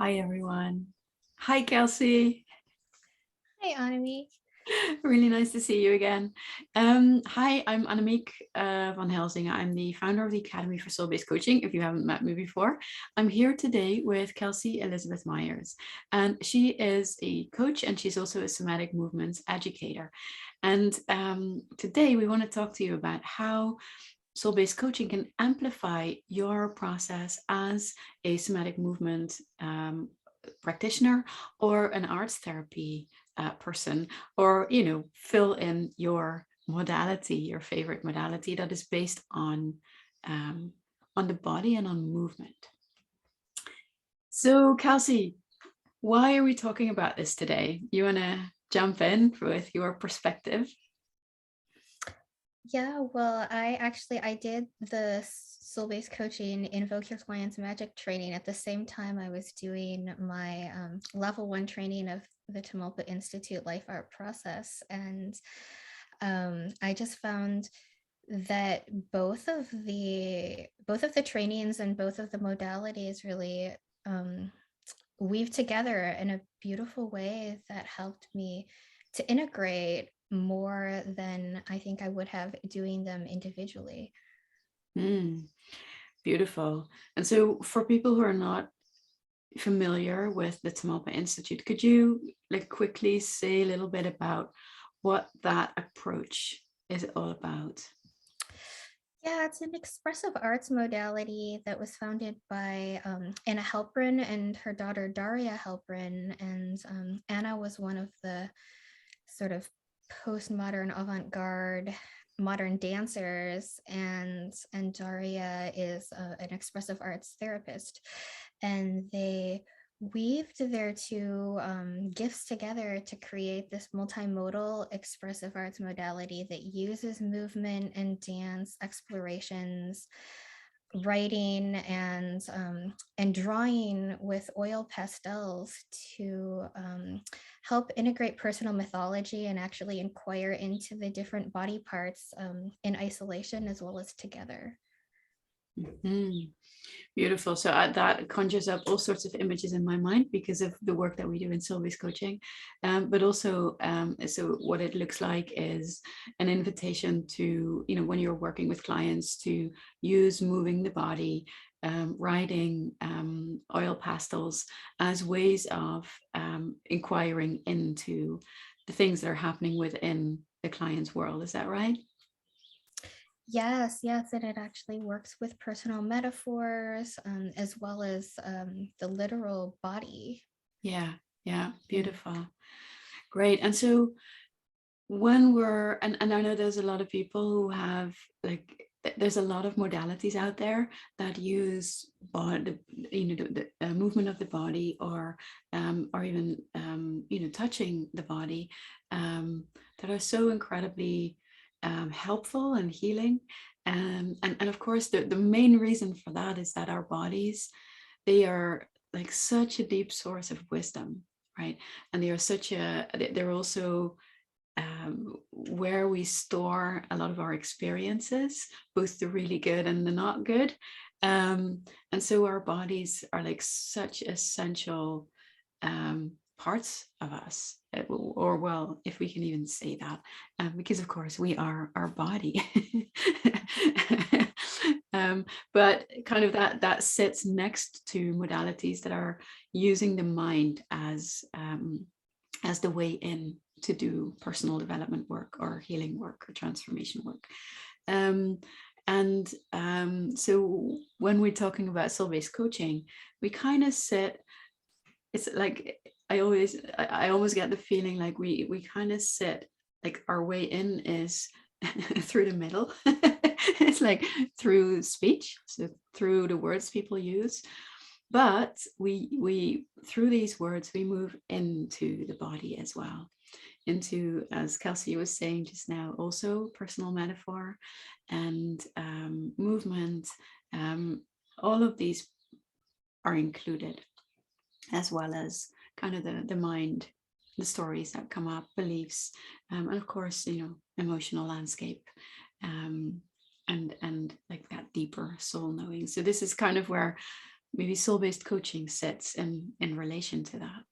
Hi, everyone. Hi, Kelsay. Hi, Annemiek. Really nice to see you again. Hi, I'm Annemiek van Helsdingen. I'm the founder of the Academy for Soul-Based Coaching. If you haven't met me before, I'm here today with Kelsay Elizabeth Myers. And she is a coach and she's also a somatic movement educator. And today we want to talk to you about how soul-based coaching can amplify your process as a somatic movement practitioner or an arts therapy person, or fill in your modality, your favorite modality that is based on the body and on movement. So Kelsay, why are we talking about this today? You want to jump in with your perspective? Yeah, well, I did the soul-based coaching Invoke Your Client's Magic training at the same time I was doing my level 1 training of the Tamalpa Institute life art process. And I just found that both of the trainings and both of the modalities really weave together in a beautiful way that helped me to integrate more than I think I would have doing them individually. Beautiful. And so for people who are not familiar with the Tamalpa Institute, could you quickly say a little bit about what that approach is all about? Yeah, it's an expressive arts modality that was founded by Anna Halprin and her daughter Daria Halprin. And Anna was one of the sort of postmodern avant-garde modern dancers, and Daria is an expressive arts therapist. And they weaved their two gifts together to create this multimodal expressive arts modality that uses movement and dance explorations, writing and drawing with oil pastels to help integrate personal mythology and actually inquire into the different body parts in isolation as well as together. Mm-hmm. Beautiful. So that conjures up all sorts of images in my mind because of the work that we do in soul-based coaching. But also, so what it looks like is an invitation to, when you're working with clients, to use moving the body, writing, oil pastels as ways of inquiring into the things that are happening within the client's world. Is that right? Yes, and it actually works with personal metaphors as well as the literal body. Yeah, Yeah. beautiful. Great. And so when we're, and I know there's a lot of people who have there's a lot of modalities out there that use body, the movement of the body, or even touching the body, that are so incredibly helpful and healing. And of course, the main reason for that is that our bodies, they are like such a deep source of wisdom, right? And they are they're also where we store a lot of our experiences, both the really good and the not good. And so our bodies are like such essential parts of us, or well, if we can even say that, because of course we are our body. But kind of that sits next to modalities that are using the mind as the way in to do personal development work or healing work or transformation work. So when we're talking about soul-based coaching, we kind of sit, it's like I almost get the feeling like we kind of sit, like our way in is through the middle. It's like through speech, so through the words people use. But we through these words, we move into the body as well, into, as Kelsay was saying just now, also personal metaphor and movement. All of these are included, as well as kind of the mind, the stories that come up, beliefs, and of course, emotional landscape, and like that deeper soul knowing. So this is kind of where maybe soul-based coaching sits in relation to that.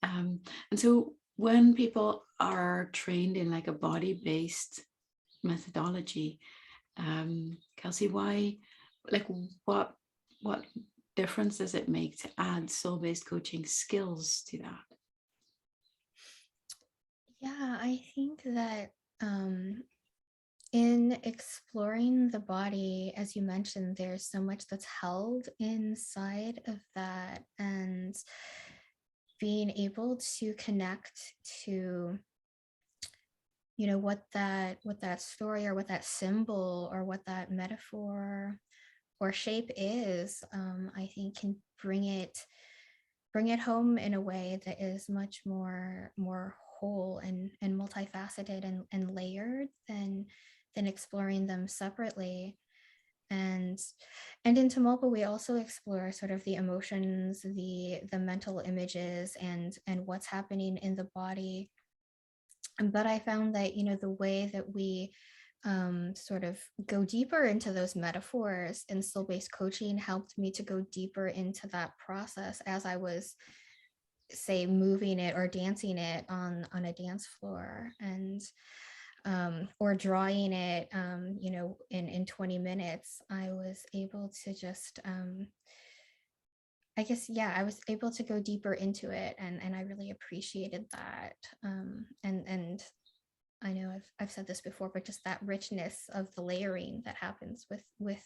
And so when people are trained in like a body-based methodology, Kelsay, why, like what difference does it make to add soul-based coaching skills to that? Yeah, I think that in exploring the body, as you mentioned, there's so much that's held inside of that, and being able to connect to, you know, what that story or what that symbol or what that metaphor or shape is, I think can bring it home in a way that is much more whole and multifaceted and layered than exploring them separately. And in Tamalpa, we also explore sort of the emotions, the mental images, and what's happening in the body. But I found that, you know, the way that we sort of go deeper into those metaphors in soul-based coaching helped me to go deeper into that process as I was, say, moving it or dancing it on a dance floor, and or drawing it, you know, in 20 minutes. I was able to just I guess, yeah, I was able to go deeper into it, and I really appreciated that. And I know I've said this before, but just that richness of the layering that happens with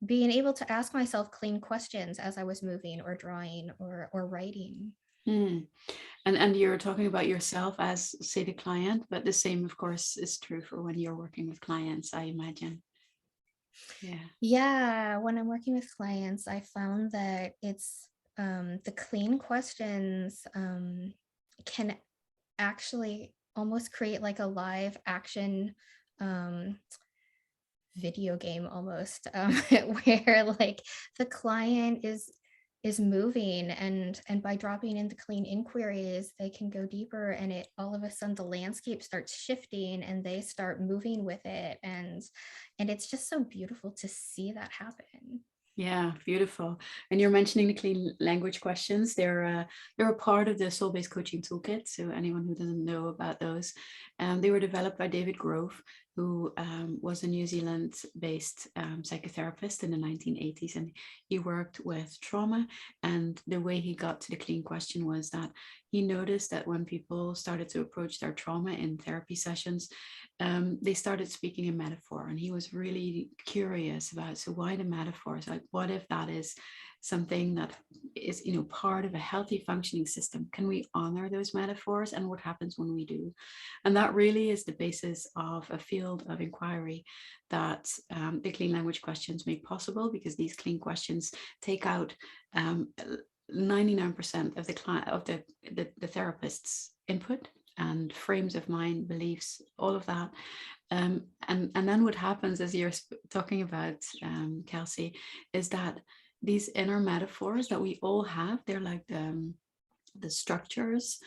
being able to ask myself clean questions as I was moving or drawing or writing. Mm. And you're talking about yourself as, say, the client, but the same, of course, is true for when you're working with clients, I imagine. Yeah. Yeah, when I'm working with clients, I found that it's the clean questions can actually almost create like a live action um, video game almost, where like the client is moving, and by dropping in the clean inquiries they can go deeper, and it all of a sudden the landscape starts shifting and they start moving with it, and it's just so beautiful to see that happen. Yeah, beautiful. And you're mentioning the clean language questions. They're a part of the soul-based coaching toolkit. So anyone who doesn't know about those, they were developed by David Grove, who was a New Zealand-based psychotherapist in the 1980s, and he worked with trauma. And the way he got to the clean question was that he noticed that when people started to approach their trauma in therapy sessions, they started speaking in metaphor, and he was really curious about, so why the metaphors? Like, what if that is something that is, you know, part of a healthy functioning system? Can we honor those metaphors, and what happens when we do? And that really is the basis of a field of inquiry that the clean language questions make possible, because these clean questions take out 99% of the therapist's input and frames of mind, beliefs, all of that. And then what happens, as you're talking about, Kelsay, is that these inner metaphors that we all have, they're like the structures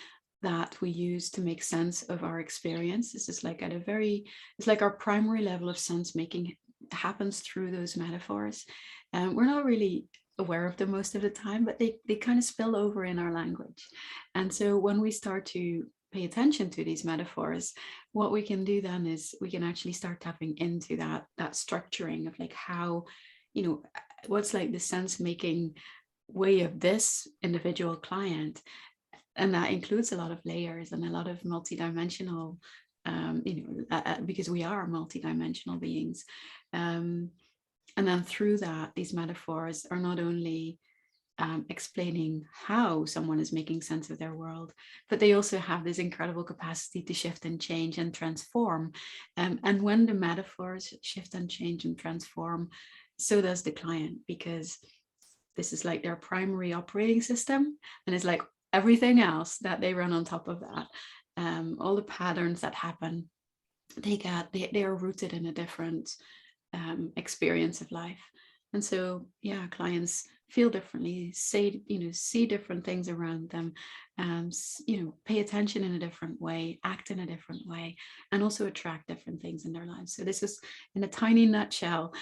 that we use to make sense of our experience. This is like it's like our primary level of sense making happens through those metaphors. We're not really aware of them most of the time, but they kind of spill over in our language. And so when we start to pay attention to these metaphors, what we can do then is we can actually start tapping into that structuring of like how, you know, what's like the sense making way of this individual client. And that includes a lot of layers and a lot of multidimensional, because we are multidimensional beings. And then through that, these metaphors are not only explaining how someone is making sense of their world, but they also have this incredible capacity to shift and change and transform. And when the metaphors shift and change and transform, so does the client, because this is like their primary operating system, and it's like everything else that they run on top of that. All the patterns that happen, they are rooted in a different experience of life. And so, yeah, clients feel differently, say, see different things around them, pay attention in a different way, act in a different way, and also attract different things in their lives. So this is, in a tiny nutshell,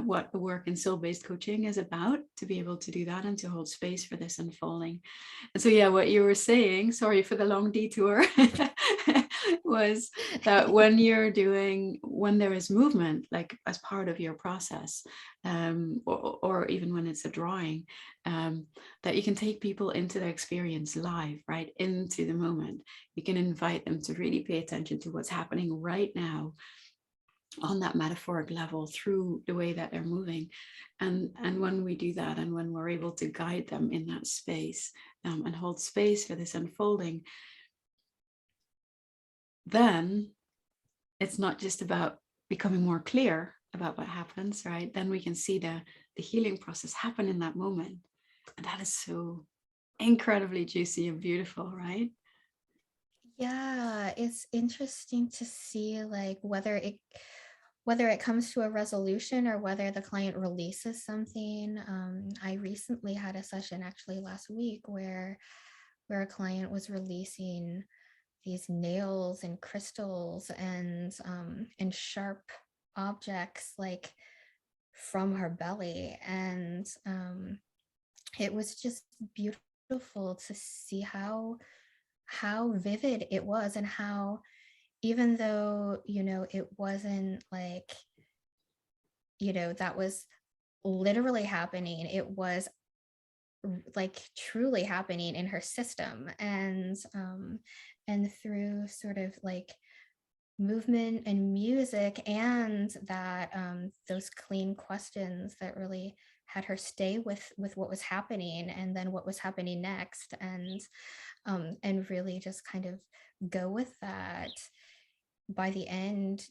what the work in soul-based coaching is about, to be able to do that and to hold space for this unfolding. And so, yeah, what you were saying, sorry for the long detour, was that when there is movement, like as part of your process, or even when it's a drawing, that you can take people into their experience live, right, into the moment. You can invite them to really pay attention to what's happening right now on that metaphoric level through the way that they're moving. And when we do that, and when we're able to guide them in that space, and hold space for this unfolding, then it's not just about becoming more clear about what happens, right? Then we can see the healing process happen in that moment. And that is so incredibly juicy and beautiful, right? Yeah, it's interesting to see like whether it comes to a resolution or whether the client releases something. I recently had a session actually last week where a client was releasing these nails and crystals and sharp objects like from her belly, and it was just beautiful to see how vivid it was, and how, even though it wasn't like that was literally happening, it was like truly happening in her system, and through sort of like movement and music, and that those clean questions that really had her stay with what was happening and then what was happening next, and really just kind of go with that. By the end,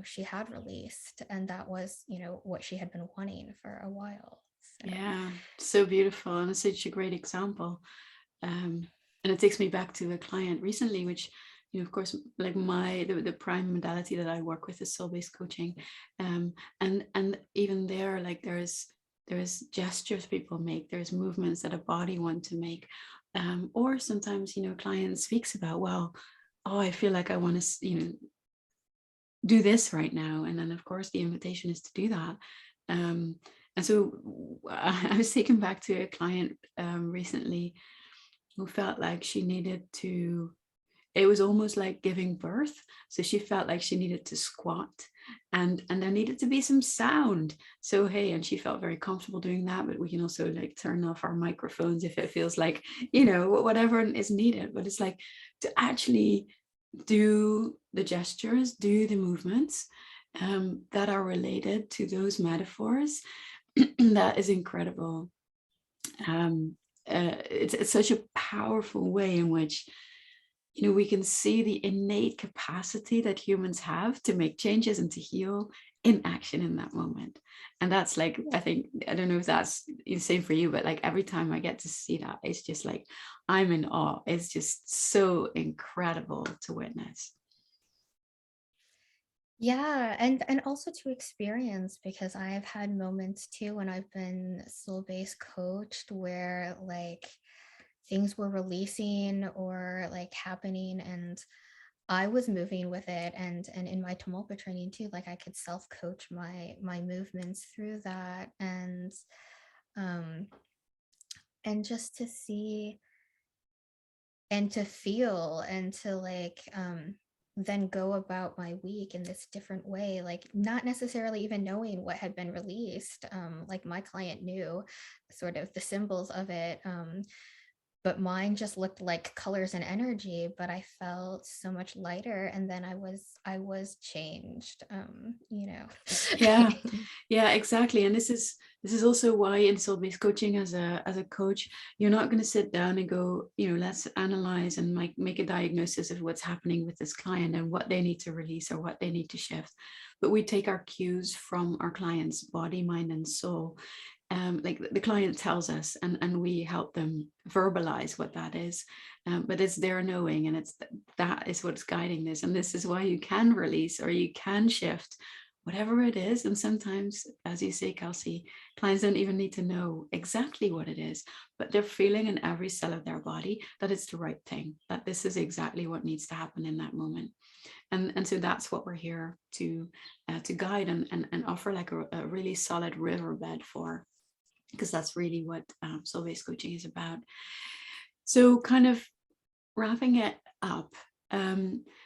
she had released, and that was what she had been wanting for a while. So. Yeah, so beautiful, and it's such a great example. And it takes me back to a client recently, which, of course, like the prime modality that I work with is soul-based coaching, and even there, like there's gestures people make, there's movements that a body wants to make, or sometimes client speaks about, well, oh, I feel like I want to do this right now, and then of course the invitation is to do that. And so I was taken back to a client recently who felt like she needed to, it was almost like giving birth. So she felt like she needed to squat, and there needed to be some sound. So, hey, and she felt very comfortable doing that, but we can also like turn off our microphones if it feels like, whatever is needed. But it's like to actually do the gestures, do the movements that are related to those metaphors. That is incredible. It's such a powerful way in which we can see the innate capacity that humans have to make changes and to heal in action in that moment. And that's like, I don't know if that's the same for you, but like every time I get to see that, it's just like I'm in awe. It's just so incredible to witness. Yeah, and also to experience, because I've had moments too when I've been soul-based coached where like things were releasing or like happening, and I was moving with it, and in my Tamalpa training too, like I could self-coach my movements through that, um and just to see and to feel and to like then go about my week in this different way, like not necessarily even knowing what had been released. Like my client knew sort of the symbols of it, but mine just looked like colors and energy, but I felt so much lighter, and then I was changed. Yeah, exactly. And this is also why in soul-based coaching, as a coach, you're not going to sit down and go, let's analyze and make a diagnosis of what's happening with this client and what they need to release or what they need to shift. But we take our cues from our client's body, mind, and soul. Like the client tells us, and we help them verbalize what that is, but it's their knowing, and that is what's guiding this. And this is why you can release or you can shift whatever it is. And sometimes, as you say, Kelsay, clients don't even need to know exactly what it is, but they're feeling in every cell of their body that it's the right thing, that this is exactly what needs to happen in that moment. And so that's what we're here to guide and offer like a really solid riverbed for, because that's really what soul-based coaching is about. So kind of wrapping it up.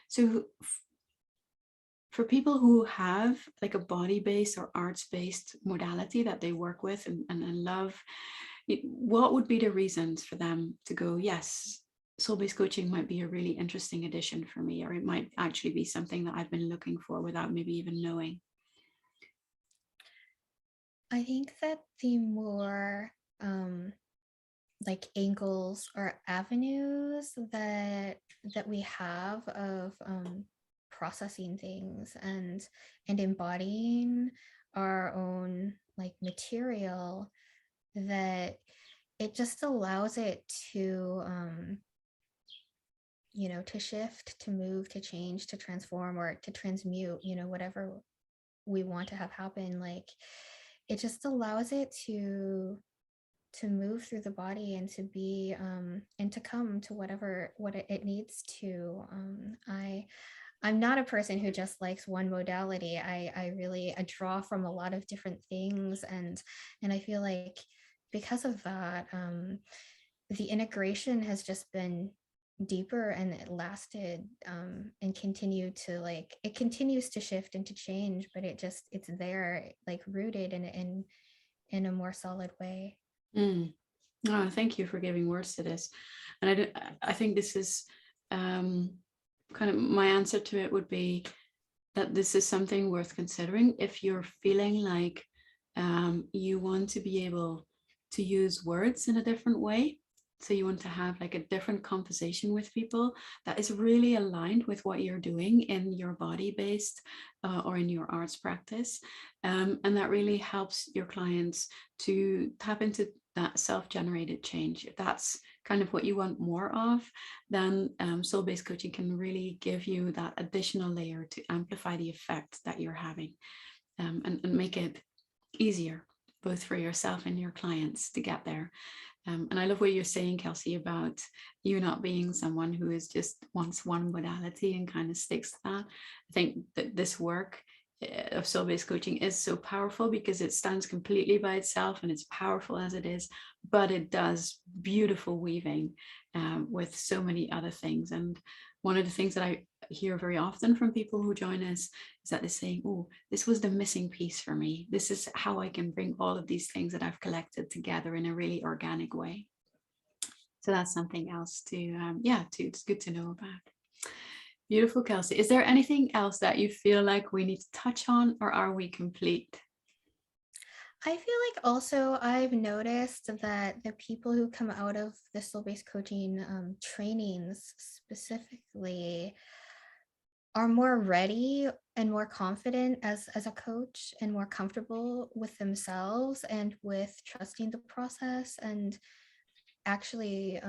So for people who have like a body-based or arts-based modality that they work with and love, what would be the reasons for them to go, yes, soul-based coaching might be a really interesting addition for me, or it might actually be something that I've been looking for without maybe even knowing? I think that the more like angles or avenues that we have of processing things and embodying our own like material, that it just allows it to you know, to shift, to move, to change, to transform, or to transmute, you know, whatever we want to have happen. Like it just allows it to move through the body and to be and to come to whatever it needs to. I'm not a person who just likes one modality. I really I draw from a lot of different things, and I feel like because of that, the integration has just been deeper, and it lasted and continued to like it continues to shift and to change, but it's there like rooted in a more solid way. Mm. Oh, thank you for giving words to this. And I think this is kind of my answer to it would be that this is something worth considering if you're feeling like you want to be able to use words in a different way. So you want to have like a different conversation with people that is really aligned with what you're doing in your body-based or in your arts practice. And that really helps your clients to tap into that self-generated change. If that's kind of what you want more of, then soul-based coaching can really give you that additional layer to amplify the effect that you're having, and make it easier both for yourself and your clients to get there. And I love what you're saying, Kelsay, about you not being someone who is just wants one modality and kind of sticks to that. I think that this work of soul-based coaching is so powerful because it stands completely by itself and it's powerful as it is, but it does beautiful weaving with so many other things. And one of the things that I hear very often from people who join us is that they're saying, oh, this was the missing piece for me. This is how I can bring all of these things that I've collected together in a really organic way. So that's something else to, it's good to know about. Beautiful, Kelsay. Is there anything else that you feel like we need to touch on, or are we complete? I feel like also I've noticed that the people who come out of the soul-based coaching trainings specifically are more ready and more confident as a coach, and more comfortable with themselves and with trusting the process, and actually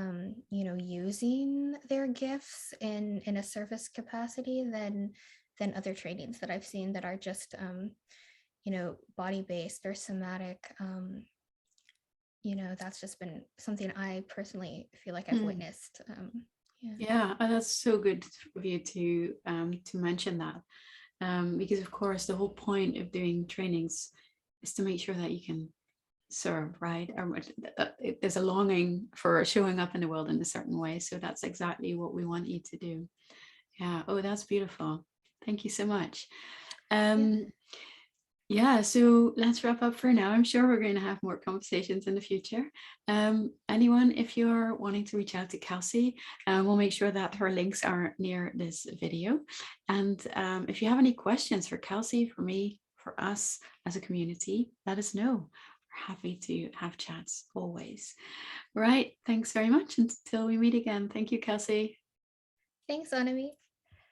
you know, using their gifts in a service capacity than other trainings that I've seen that are just you know, body-based or somatic. You know, that's just been something I personally feel like I've witnessed. Yeah, that's so good of you to mention that, because of course the whole point of doing trainings is to make sure that you can serve, right? There's a longing for showing up in the world in a certain way, so that's exactly what we want you to do. Yeah. Oh, that's beautiful. Thank you so much. Yeah, so let's wrap up for now. I'm sure we're going to have more conversations in the future. Anyone, if you're wanting to reach out to Kelsay, we'll make sure that her links are near this video. And if you have any questions for Kelsay, for me, for us as a community, let us know. We're happy to have chats always. Right. Thanks very much. Until we meet again. Thank you, Kelsay. Thanks, Annemiek.